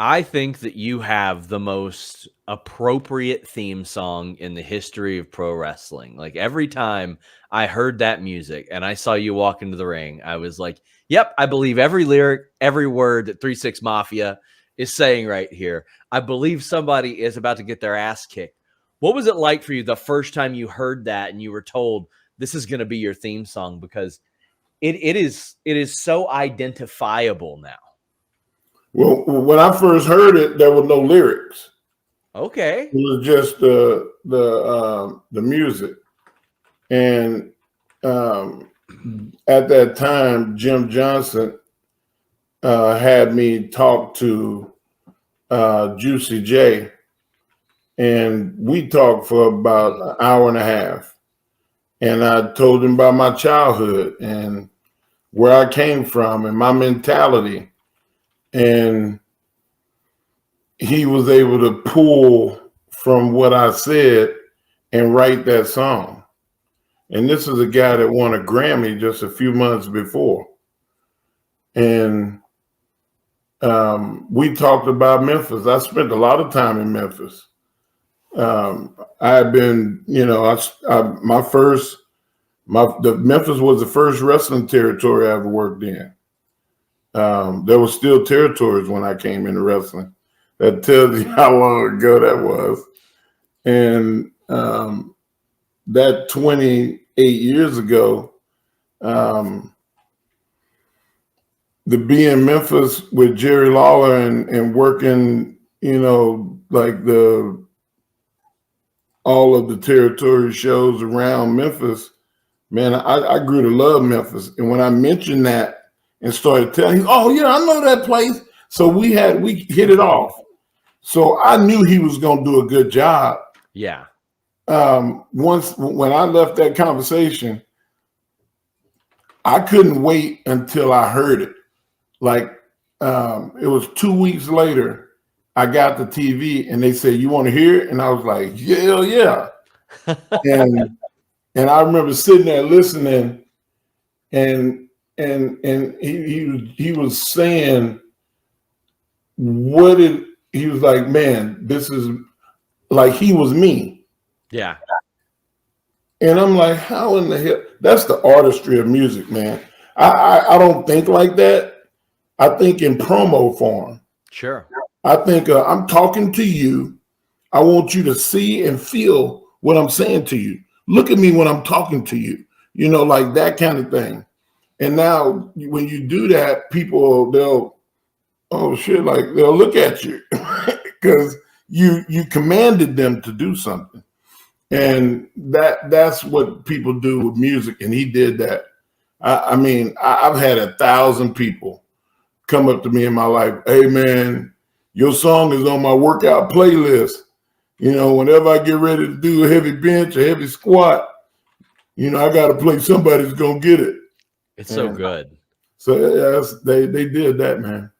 I think that you have the most appropriate theme song in the history of pro wrestling. Like every time I heard that music and I saw you walk into the ring, I was like, yep, I believe every lyric, every word that 3-6 Mafia is saying right here. I believe somebody is about to get their ass kicked. What was it like for you the first time you heard that and you were told this is going to be your theme song? Because it is so identifiable now. Well, when I first heard it, there were no lyrics. Okay. It was just the music, and at that time, Jim Johnson had me talk to Juicy J, and we talked for about an hour and a half. And I told him about my childhood and where I came from and my mentality. And he was able to pull from what I said and write that song. And this is a guy that won a Grammy just a few months before. And we talked about Memphis. I spent a lot of time in Memphis. I've been, Memphis was the first wrestling territory I ever worked in. There were still territories when I came into wrestling. That tells you how long ago that was. And that 28 years ago, to be in Memphis with Jerry Lawler and working, like all of the territory shows around Memphis, man, I grew to love Memphis. And when I mentioned that and started telling him, oh yeah, I know that place. So we hit it off. So I knew he was going to do a good job. Yeah. When I left that conversation, I couldn't wait until I heard it. Like it was 2 weeks later, I got the TV and they said, "You want to hear it?" And I was like, yeah. and I remember sitting there listening, and he was saying he was like, man, this is like he was me. Yeah. And I'm like, how in the hell? That's the artistry of music, man. I don't think like that. I think in promo form. Sure. I think I'm talking to you. I want you to see and feel what I'm saying to you. Look at me when I'm talking to you, like that kind of thing. And now when you do that, people, they'll look at you because you commanded them to do something. And that's what people do with music. And he did that. I mean, I've had 1,000 people come up to me in my life. Hey man, your song is on my workout playlist. Whenever I get ready to do a heavy bench, a heavy squat, I got to play somebody's going to get it. It's so good. So yes, they did that, man.